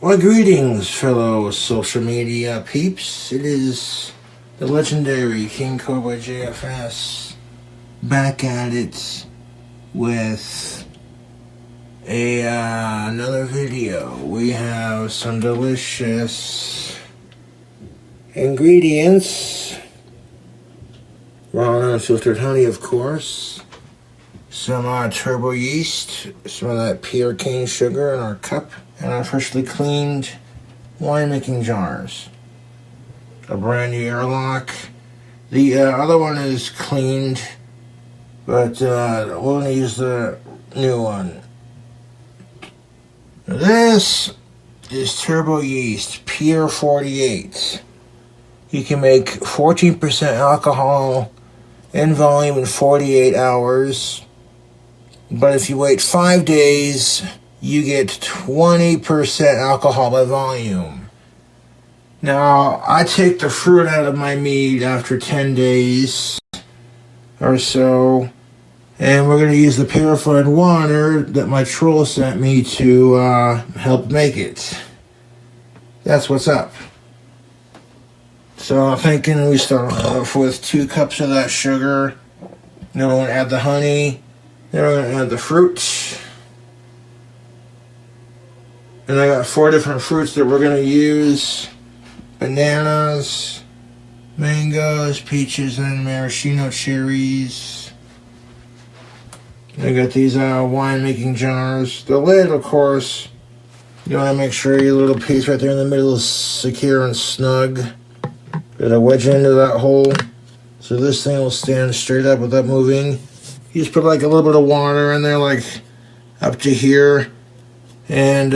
Well, greetings, fellow social media peeps. It is the legendary Kingcobrajfs back at it with another video. We have some delicious ingredients. Raw and unfiltered honey, of course. Some turbo yeast, some of that pure cane sugar in our cup, and our freshly cleaned winemaking jars. A brand new airlock. The other one is cleaned, but we're going to use the new one. This is turbo yeast, pure 48. You can make 14% alcohol in volume in 48 hours. But if you wait 5 days, you get 20% alcohol by volume. Now, I take the fruit out of my mead after 10 days or so, and we're going to use the purified water that my troll sent me to help make it. That's what's up. So I'm thinking we start off with 2 cups of that sugar, then we're going to add the honey, then we're going to add the fruit. And I got 4 different fruits that we're going to use. Bananas, mangoes, peaches, and maraschino cherries. I got these winemaking jars. The lid, of course, you want to make sure your little piece right there in the middle is secure and snug. Got to wedge into that hole so this thing will stand straight up without moving. You just put like a little bit of water in there, like up to here, and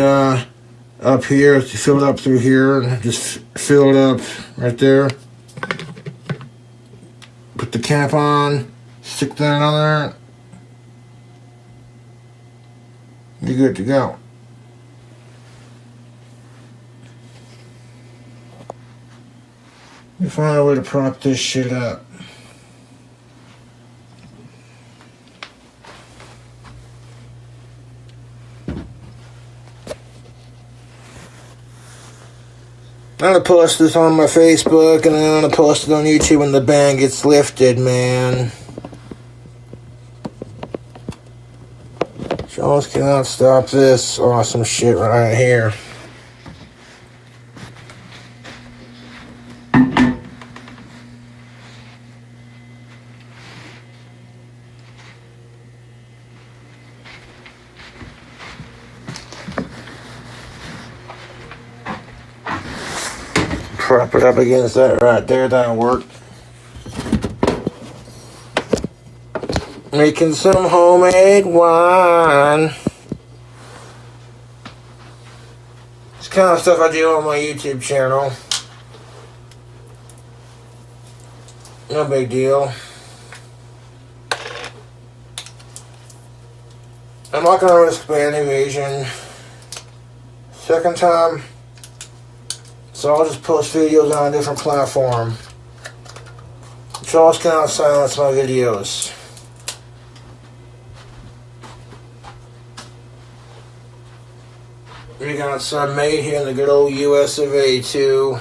up here, fill it up through here, and just fill it up right there. Put the cap on, stick that on there. You're good to go. We find a way to prop this shit up. I'm gonna post this on my Facebook, and then I'm gonna post it on YouTube when the ban gets lifted, man. Jones cannot stop this awesome shit right here. Prop it up against that right there, that'll work. Making some homemade wine. It's kind of stuff I do on my YouTube channel. No big deal. I'm not going to risk ban evasion. Second time. So I'll just post videos on a different platform. Charles cannot silence my videos. We got some made here in the good old US of A too.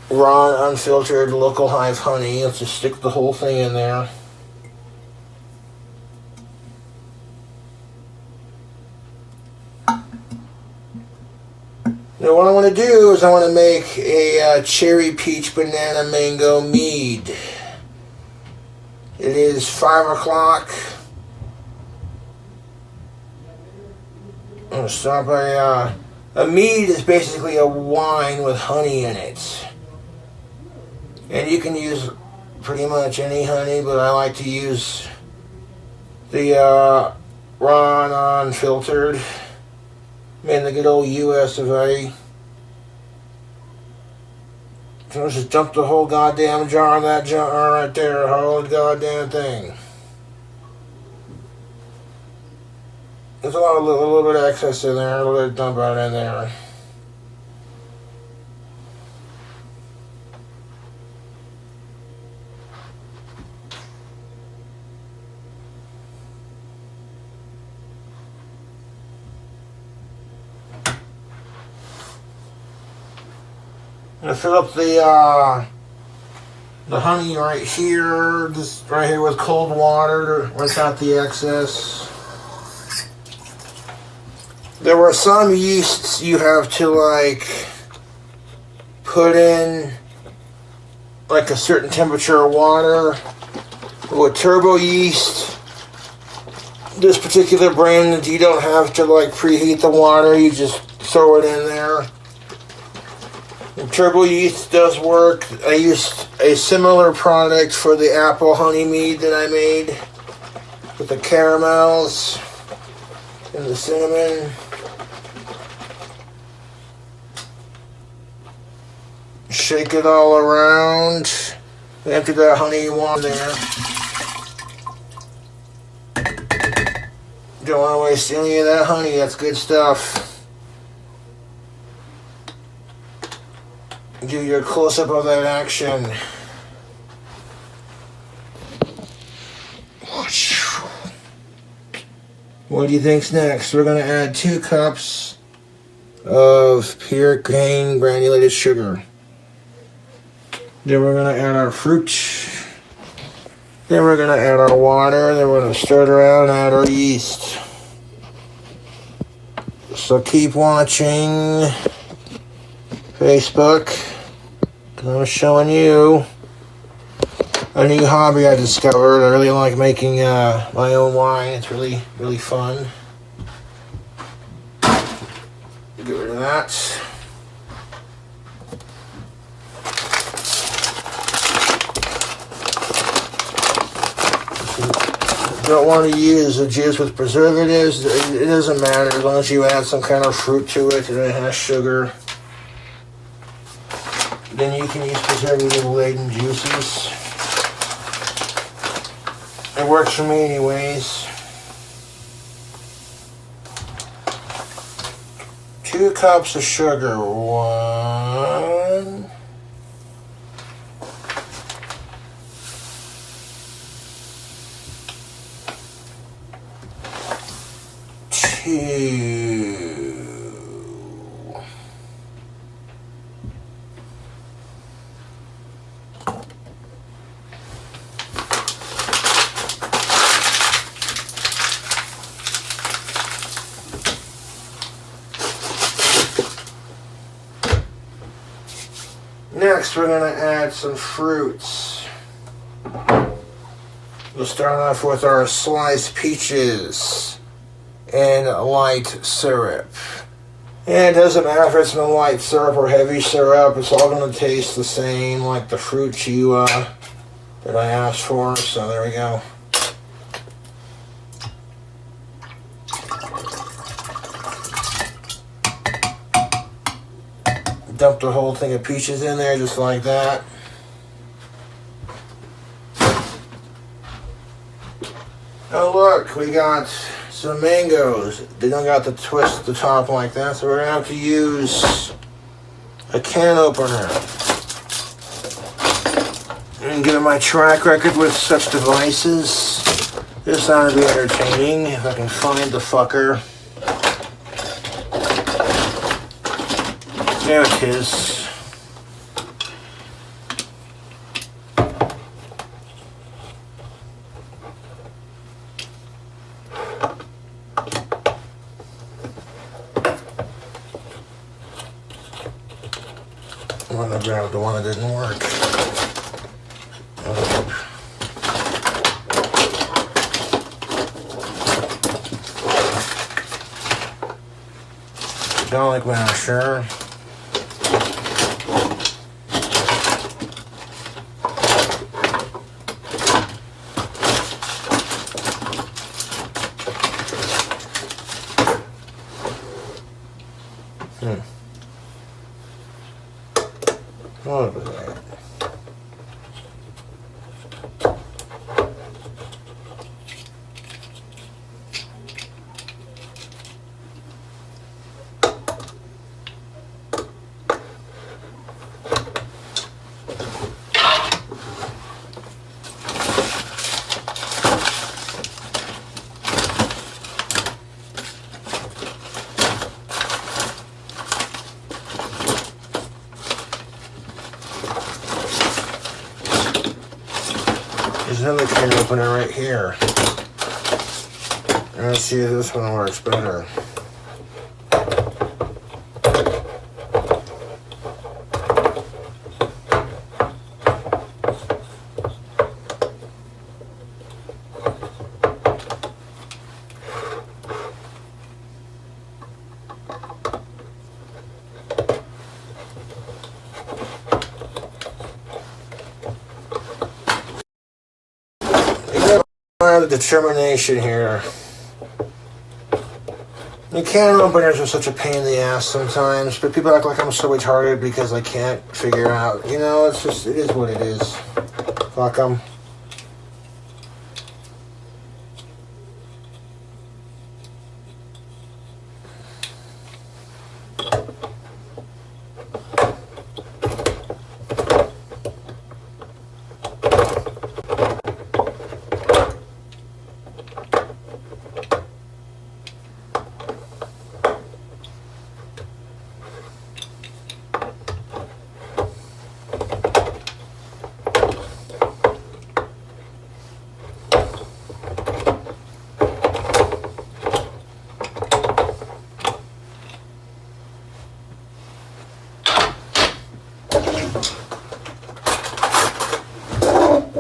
Raw, unfiltered, local hive honey. Let's just stick the whole thing in there. Now what I want to do is I want to make a cherry peach banana mango mead. It is 5 o'clock. I'm going to start by, a mead is basically a wine with honey in it. And you can use pretty much any honey, but I like to use the raw, unfiltered. Man, the good old US of A. So let's just dump the whole goddamn jar in that jar right there, the whole goddamn thing. There's a little bit of excess in there, a little bit of dump out in there. I fill up the honey right here, just right here with cold water to rinse out the excess. There were some yeasts you have to like put in like a certain temperature of water. With turbo yeast, this particular brand, you don't have to like preheat the water, you just throw it in there. And turbo yeast does work. I used a similar product for the apple honey mead that I made with the caramels and the cinnamon. Shake it all around. Empty that honey you want there. Don't want to waste any of that honey, that's good stuff. Do your close-up of that action. What do you think's next? We're going to add 2 cups of pure cane granulated sugar. Then we're going to add our fruit. Then we're going to add our water. Then we're going to stir it around and add our yeast. So keep watching Facebook, because I'm showing you a new hobby I discovered. I really like making my own wine. It's really, really fun. Get rid of that. Don't want to use a juice with preservatives. It doesn't matter as long as you add some kind of fruit to it and it has sugar. Then you can use preservative-laden juices. It works for me anyways. 2 cups of sugar. 1. 2. Next, we're going to add some fruits. We'll start off with our sliced peaches and light syrup. And it doesn't matter if it's in light syrup or heavy syrup, it's all going to taste the same, like the fruit you that I asked for. So there we go. Dump the whole thing of peaches in there just like that. Oh look, we got some mangoes. They don't got the twist at the top like that, so we're going to have to use a can opener. And given my track record with such devices, this ought to be entertaining if I can find the fucker. There it is. I'm gonna grab the one that didn't work. Garlic masher. What was that? there's another can opener right here. Let's see if this one works better. The determination here. The can openers are such a pain in the ass sometimes, but people act like I'm so retarded because I can't figure out. You know, it's just, it is what it is. Fuck them.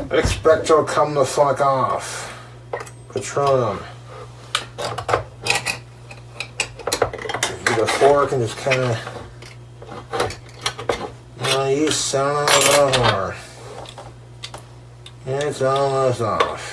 Expecto come the fuck off. Patronum. Get a fork and just kind of. Oh, you son of a whore. It's almost off.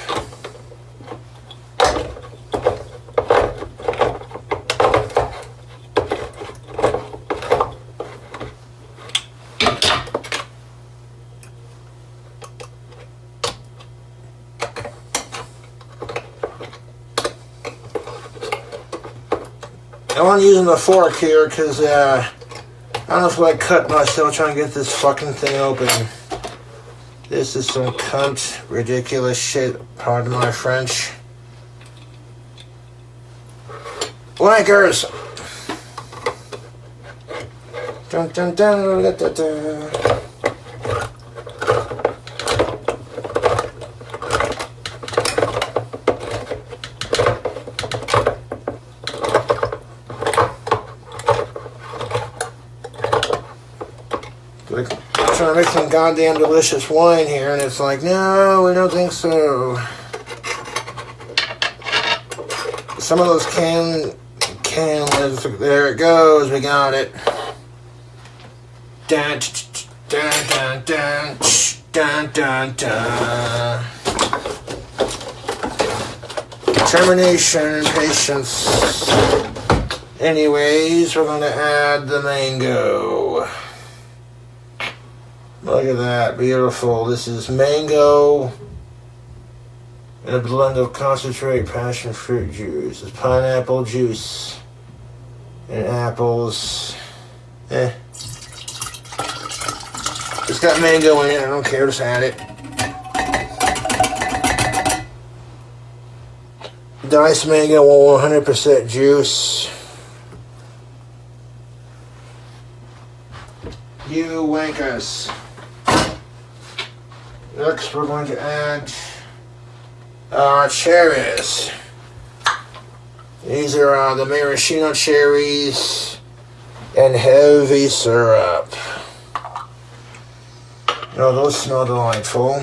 I'm using the fork here because I don't feel like cutting myself trying to get this fucking thing open. This is some cunt, ridiculous shit, pardon my French. Wankers! Dun dun dun da, da, da. Like, trying to make some goddamn delicious wine here, and it's like, no, we don't think so. Some of those can lids, there it goes, we got it. Dun dun dun dun dun dun dun. Determination and patience. Anyways, we're going to add the mango. Look at that, beautiful. This is mango and a blend of concentrate passion fruit juice. It's pineapple juice and apples. It's got mango in it, I don't care, just add it. Diced mango, 100% juice. You wankers. Next, we're going to add cherries. These are the maraschino cherries and heavy syrup. Oh, those smell delightful.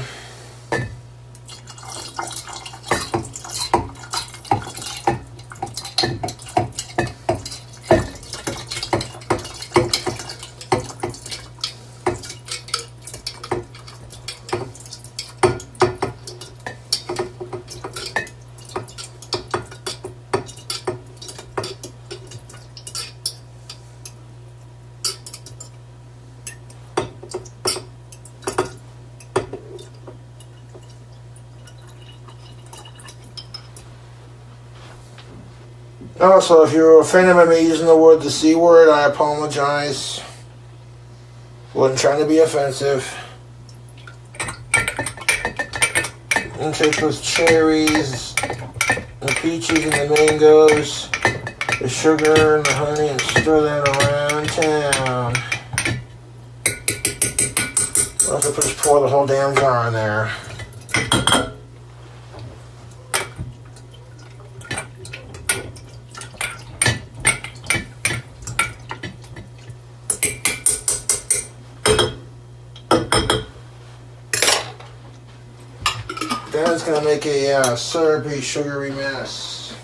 Also, if you're offended by me using the C word, I apologize. Wasn't trying to be offensive. And take those cherries, the peaches and the mangoes, the sugar and the honey, and stir that around town. I'll have to just pour the whole damn jar in there. Now it's going to make a syrupy, sugary mess.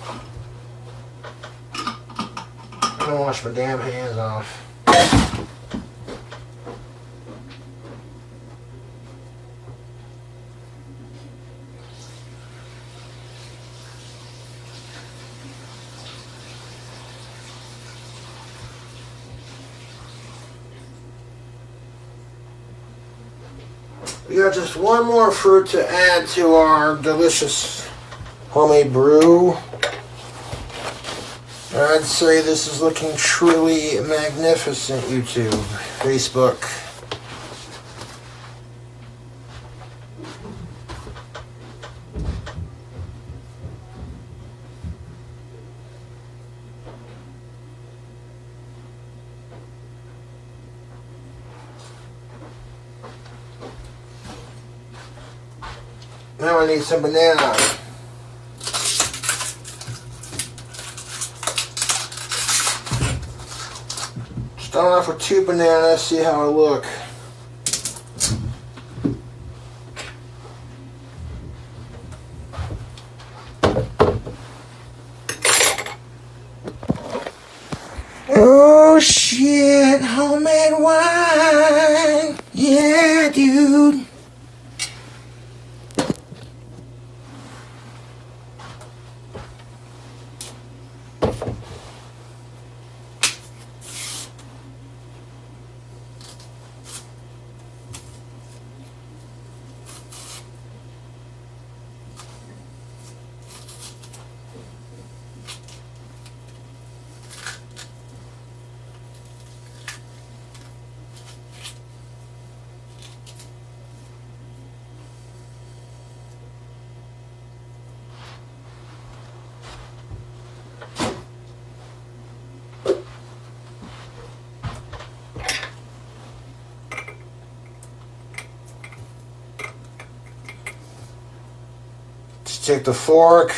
I'm going to wash my damn hands off. We got just one more fruit to add to our delicious homemade brew. I'd say this is looking truly magnificent, YouTube, Facebook. Now I need some banana. Start off with 2 bananas, see how I look. Oh shit, homemade wine. Yeah, dude. Take the fork,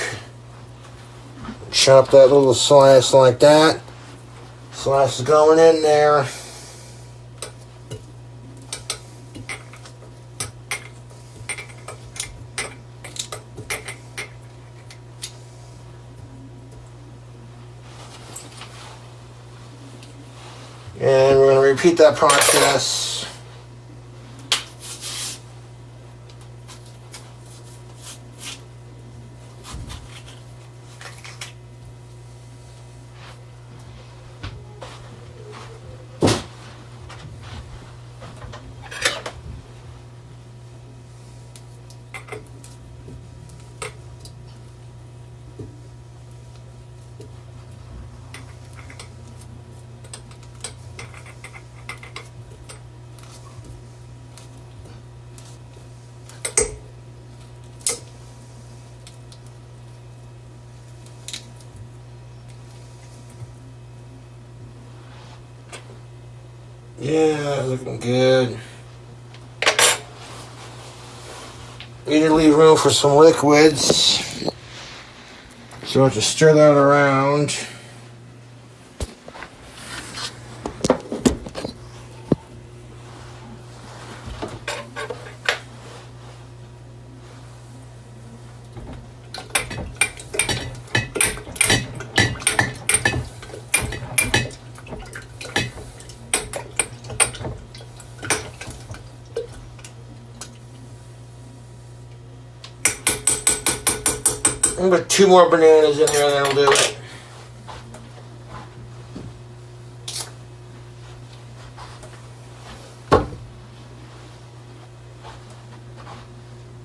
chop that little slice like that. Slice is going in there. And we're going to repeat that process. Yeah, looking good. Need to leave room for some liquids. So just stir that around. I'm gonna put 2 more bananas in there, that'll do it.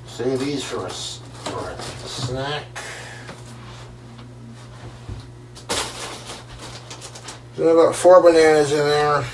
Save these for a snack. So I've got 4 bananas in there.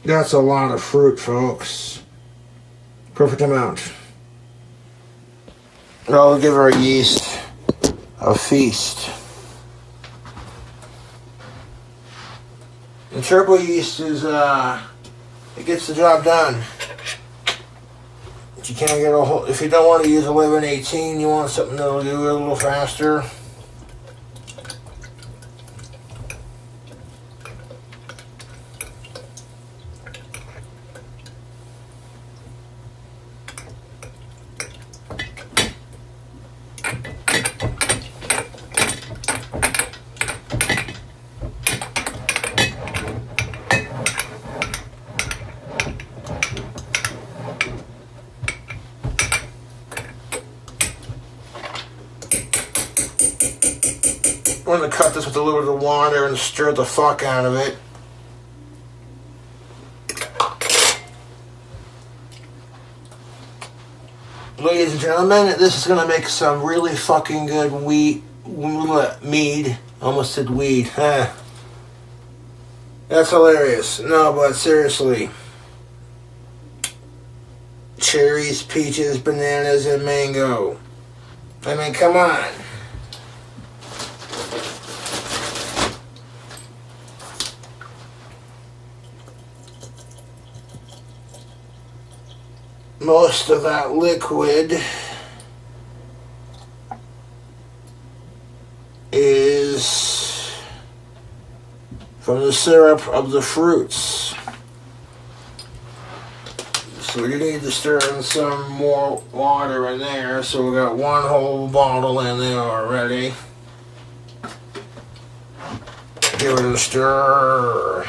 That's a lot of fruit, folks. Perfect amount. I'll give our yeast a feast. And turbo yeast is, it gets the job done. If you can't get a whole, if you don't want to use 1118, you want something that'll do it a little faster. I'm going to cut this with a little bit of water and stir the fuck out of it. Ladies and gentlemen, this is going to make some really fucking good mead. Almost said weed. That's hilarious. No, but seriously. Cherries, peaches, bananas, and mango. I mean, come on. Most of that liquid is from the syrup of the fruits. So you need to stir in some more water in there. So we got one whole bottle in there already. Give it a stir.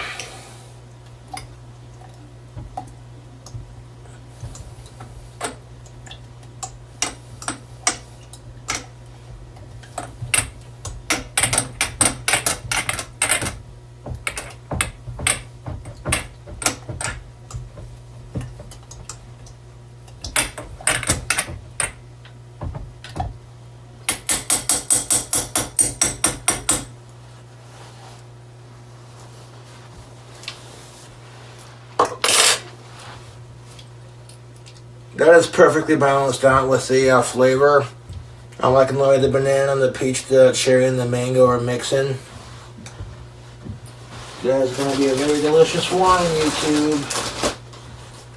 That is perfectly balanced out with the flavor. I'm liking the way the banana and the peach, the cherry, and the mango are mixing. That is going to be a very delicious one, YouTube.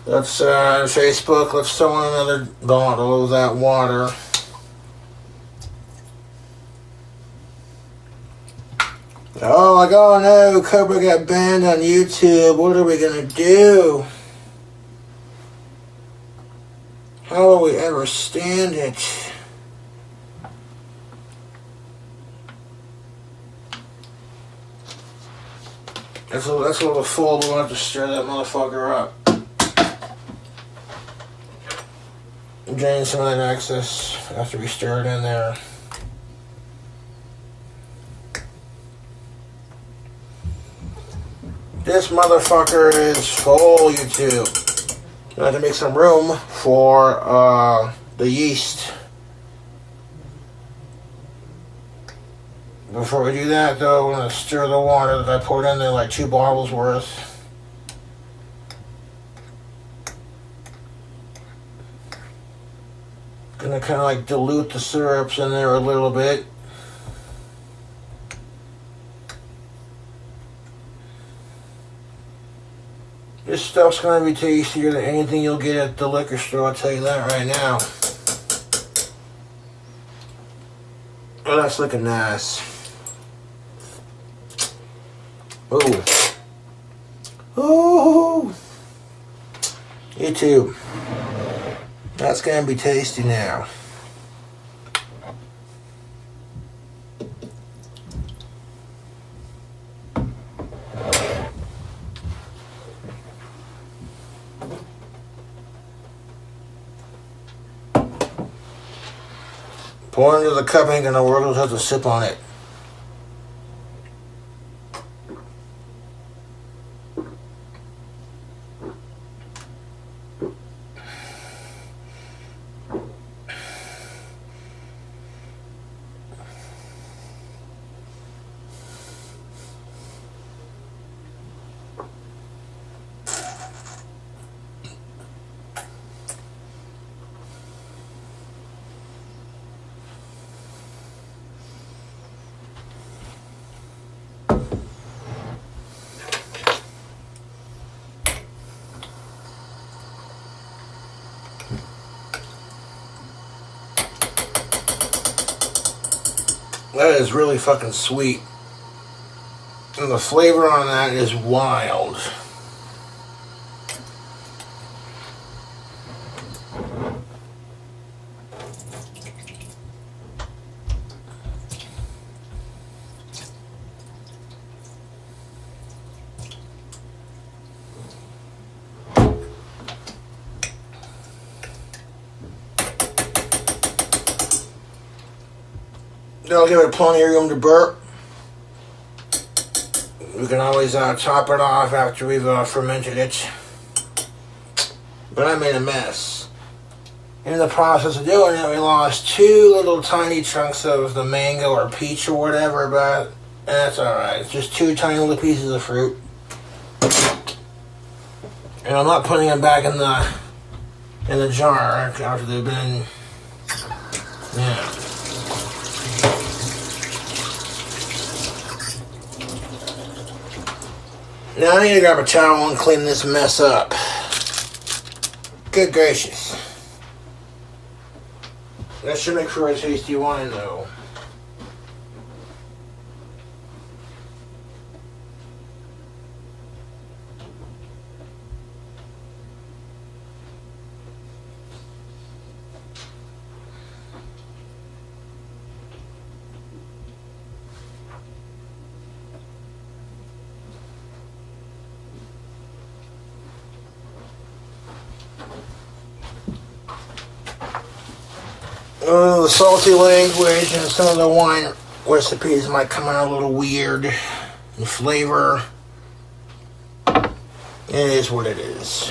Let's, Facebook, let's throw in another bottle of that water. Oh, like, oh no, Cobra got banned on YouTube. What are we going to do? How will we ever stand it? That's a little full. We'll have to stir that motherfucker up. Drain some of that excess after we stir it in there. This motherfucker is full, YouTube. I have to make some room for the yeast. Before we do that, though, we're going to stir the water that I poured in there, like 2 bottles worth. Going to kind of like dilute the syrups in there a little bit. This stuff's going to be tastier than anything you'll get at the liquor store, I'll tell you that right now. Oh, that's looking nice. Ooh. Ooh. YouTube. That's going to be tasty now. Pour into the cup, ain't gonna work, we'll have to sip on it. That is really fucking sweet. And the flavor on that is wild. That'll give it plenty of room to burp. We can always top it off after we've fermented it. But I made a mess. In the process of doing it, we lost 2 little tiny chunks of the mango or peach or whatever, but that's alright. It's just 2 tiny little pieces of fruit. And I'm not putting them back in the jar after they've been, yeah. Now I need to grab a towel and clean this mess up. Good gracious. That should make for a tasty wine though. The salty language and some of the wine recipes might come out a little weird in flavor. It is what it is.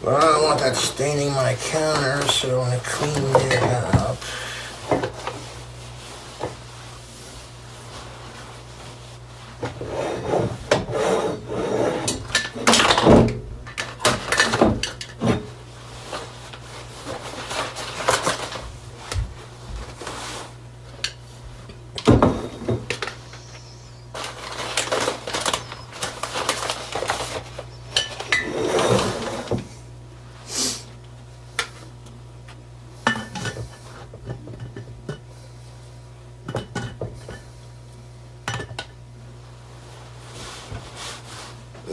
But I don't want that staining my counter, so I'm going to clean it up.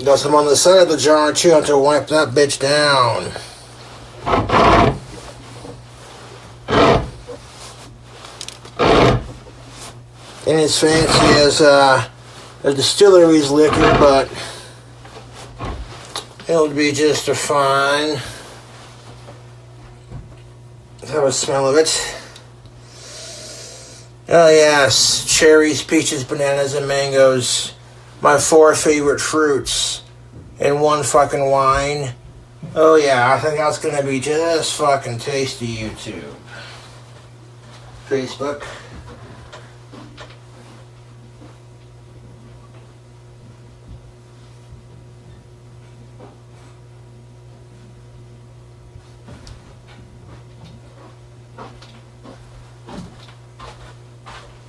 Got some on the side of the jar too. I have to wipe that bitch down. Ain't as fancy as a distillery's liquor, but it'll be just fine. Let's have a smell of it. Oh yes, cherries, peaches, bananas, and mangoes. My 4 favorite fruits in one fucking wine. Oh yeah, I think that's gonna be just fucking tasty, YouTube. Facebook.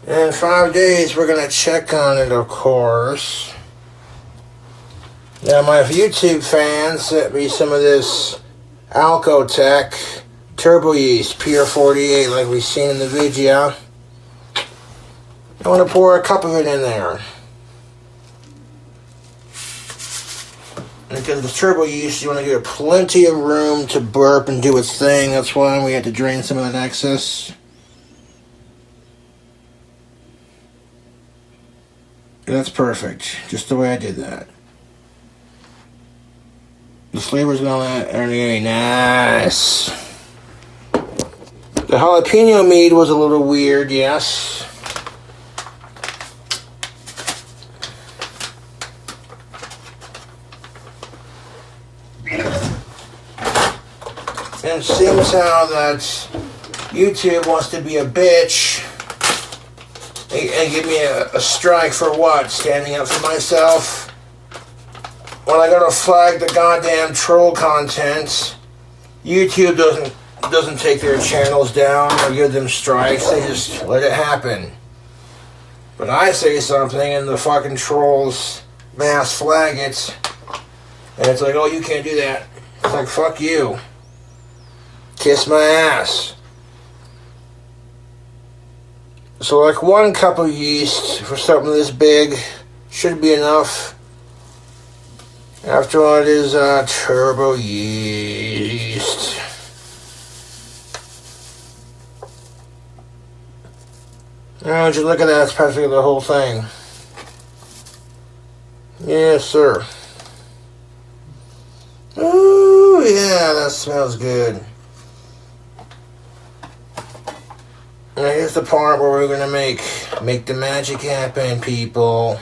In 5 days, we're going to check on it, of course. Now, my YouTube fans sent me some of this Alcotech turbo yeast, Pure 48, like we've seen in the video. I want to pour a cup of it in there. Because the turbo yeast, you want to give it plenty of room to burp and do its thing. That's why we had to drain some of that excess. That's perfect, just the way I did that. The flavors and all that are really nice. The jalapeno mead was a little weird, yes. And it seems how that YouTube wants to be a bitch and give me a strike for what? Standing up for myself? When I go to flag the goddamn troll content, YouTube doesn't take their channels down or give them strikes. They just let it happen. But I say something and the fucking trolls mass flag it, and it's like, oh, you can't do that. It's like, fuck you. Kiss my ass. So like 1 cup of yeast for something this big should be enough. After all, it is turbo yeast. Now, would you look at that? It's practically the whole thing. Yes, sir. Ooh, yeah, that smells good. Now here's the part where we're gonna make the magic happen, people.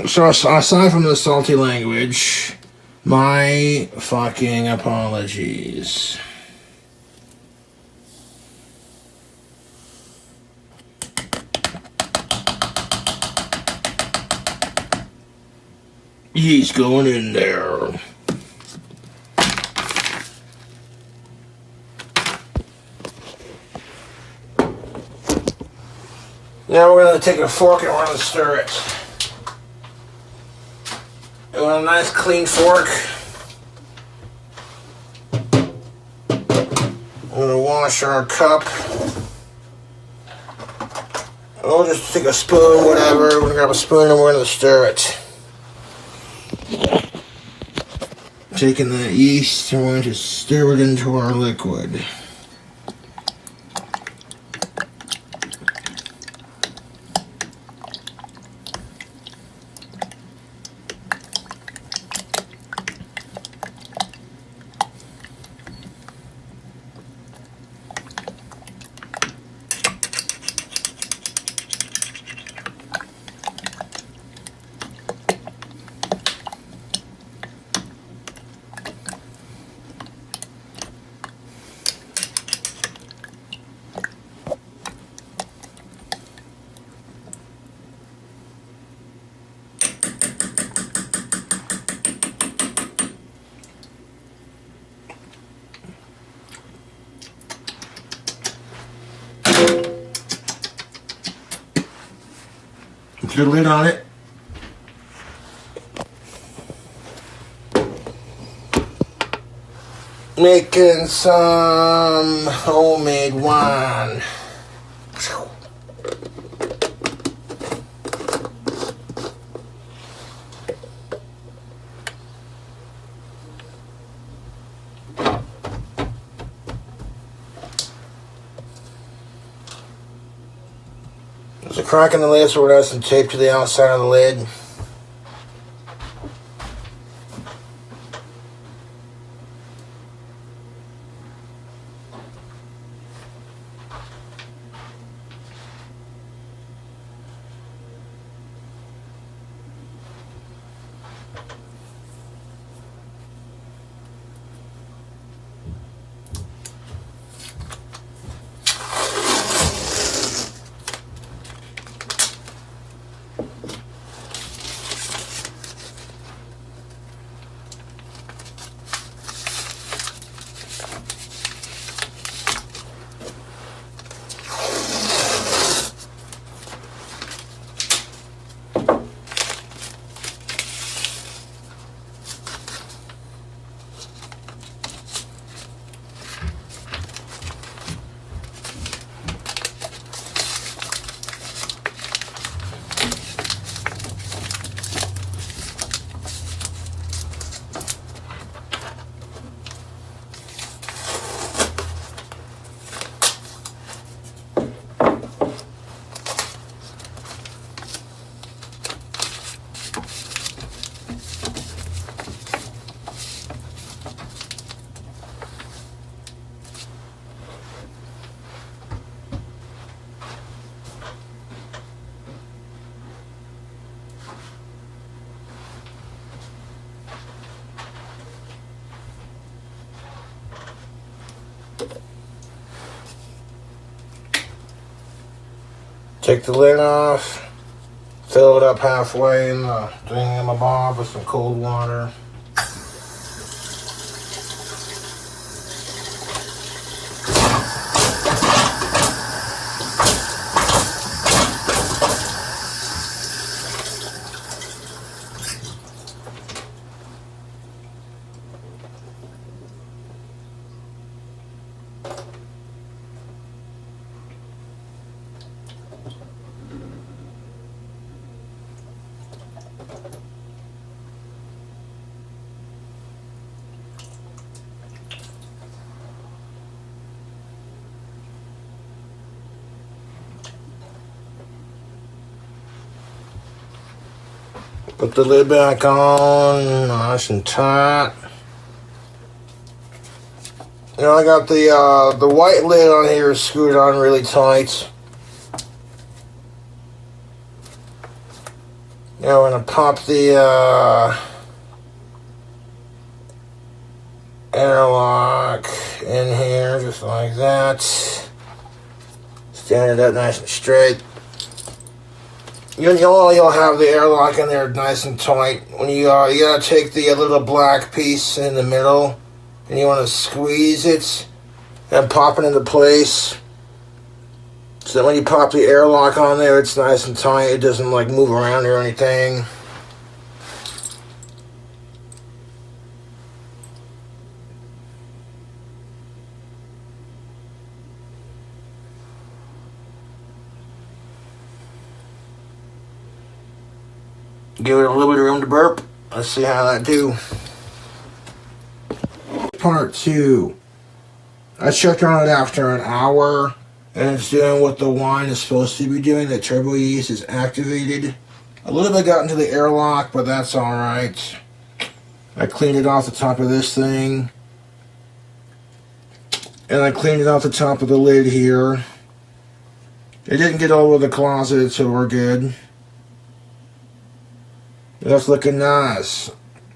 So aside from the salty language, my fucking apologies. He's going in there. Now we're going to take a fork and we're going to stir it. We want a nice clean fork. We're going to wash our cup. We'll just take a spoon, whatever. We're going to grab a spoon and we're going to stir it. Taking that yeast, we're going to stir it into our liquid. Put a lid on it. Making some homemade wine. There's a crack in the lid, so we're going to have some tape to the outside of the lid. Take the lid off, fill it up halfway in the thingamabob with some cold water. Put the lid back on, nice and tight. You know, I got the white lid on here screwed on really tight. Now we're gonna pop the airlock in here just like that. Stand it up nice and straight. You'll have the airlock in there nice and tight. When you gotta take the little black piece in the middle, and you want to squeeze it and pop it into place. So that when you pop the airlock on there, it's nice and tight. It doesn't like move around or anything. Give it a little bit of room to burp. Let's see how that do. Part 2. I checked on it after an hour, and it's doing what the wine is supposed to be doing. The turbo yeast is activated. A little bit got into the airlock, but that's alright. I cleaned it off the top of this thing. And I cleaned it off the top of the lid here. It didn't get all over the closet, so we're good. That's looking nice.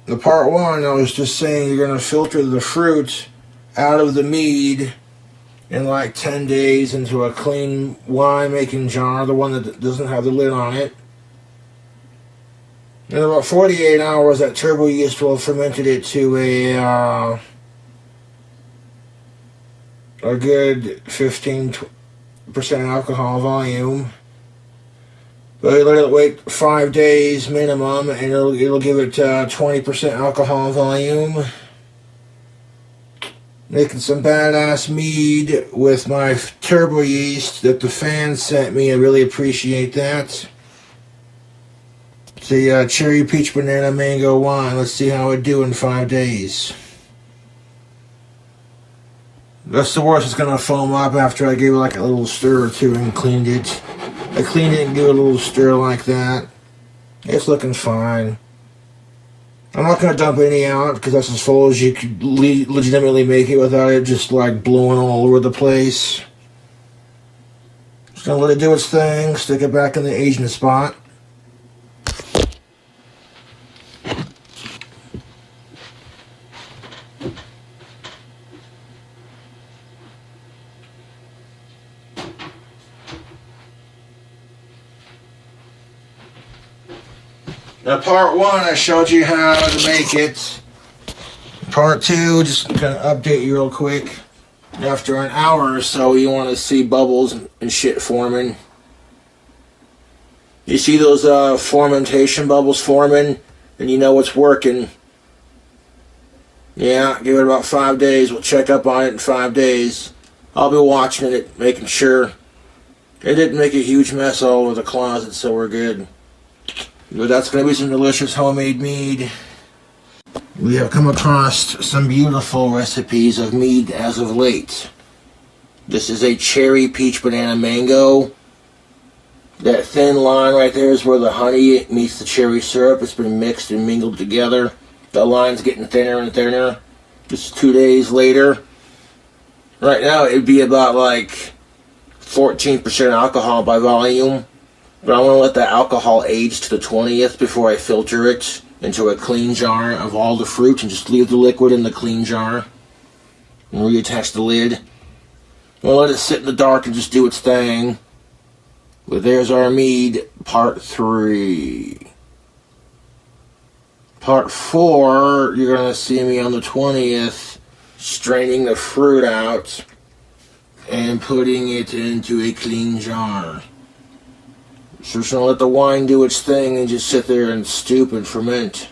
The part 1, I was just saying you're going to filter the fruit out of the mead in like 10 days into a clean wine-making jar, the one that doesn't have the lid on it. In about 48 hours, that turbo yeast will have fermented it to a good 15% alcohol volume. But you let it wait 5 days minimum, and it'll give it 20% alcohol volume. Making some badass mead with my turbo yeast that the fans sent me. I really appreciate that. It's a cherry, peach, banana, mango wine. Let's see how it do in 5 days. That's the worst. It's gonna foam up after I gave it like a little stir or two and cleaned it. I cleaned it and gave it a little stir like that. It's looking fine. I'm not going to dump any out because that's as full as you could legitimately make it without it just like blowing all over the place. Just going to let it do its thing, stick it back in the aging spot. Now, part 1, I showed you how to make it. Part 2, just going to update you real quick. After an hour or so, you want to see bubbles and shit forming. You see those fermentation bubbles forming, and you know it's working. Yeah, give it about 5 days. We'll check up on it in 5 days. I'll be watching it, making sure it didn't make a huge mess all over the closet, so we're good. But that's going to be some delicious homemade mead. We have come across some beautiful recipes of mead as of late. This is a cherry, peach, banana, mango. That thin line right there is where the honey meets the cherry syrup. It's been mixed and mingled together. The line's getting thinner and thinner. Just 2 days later. Right now it'd be about like 14% alcohol by volume. But I want to let that alcohol age to the 20th before I filter it into a clean jar of all the fruit and just leave the liquid in the clean jar and reattach the lid. We'll let it sit in the dark and just do its thing. But there's our mead, part 3. Part 4, you're going to see me on the 20th straining the fruit out and putting it into a clean jar. So just going to let the wine do its thing and just sit there and steep and ferment.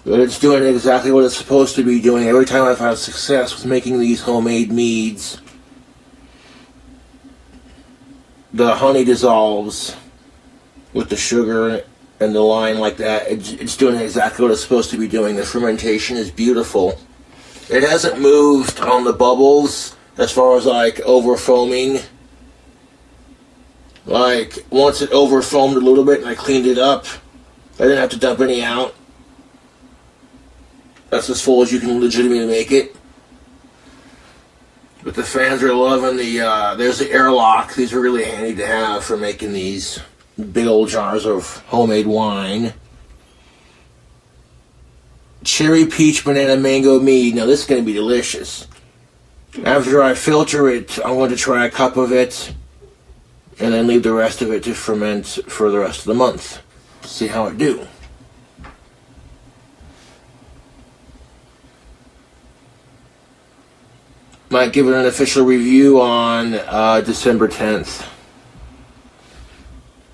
But it's doing exactly what it's supposed to be doing. Every time I've had success with making these homemade meads, the honey dissolves with the sugar and the lime like that. It's doing exactly what it's supposed to be doing. The fermentation is beautiful. It hasn't moved on the bubbles as far as like over foaming. Like once it over foamed a little bit and I cleaned it up, I didn't have to dump any out. That's as full as you can legitimately make it. But the fans are loving the, there's the airlock. These are really handy to have for making these big old jars of homemade wine. Cherry, peach, banana, mango, mead. Now this is going to be delicious. After I filter it, I'm going to try a cup of it and then leave the rest of it to ferment for the rest of the month. See how it do. Might give it an official review on December 10th.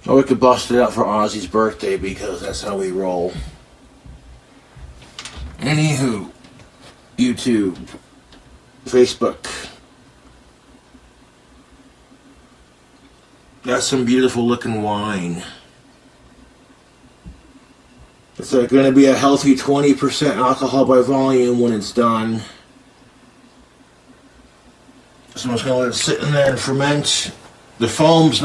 Or we could bust it out for Ozzy's birthday because that's how we roll. Anywho, YouTube, Facebook. Got some beautiful looking wine. It's going to be a healthy 20% alcohol by volume when it's done. So I'm just going to let it sit in there and ferment. The foam's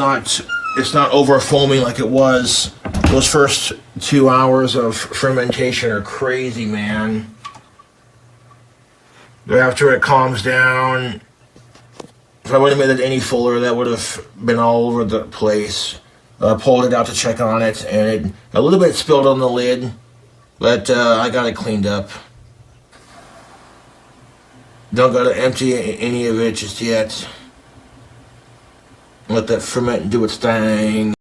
it's not over foaming like it was. Those first 2 hours of fermentation are crazy, man. But after it calms down, if I would have made it any fuller, that would have been all over the place. I pulled it out to check on it, and a little bit spilled on the lid, but I got it cleaned up. Don't gotta empty any of it just yet. Let that ferment and do its thing.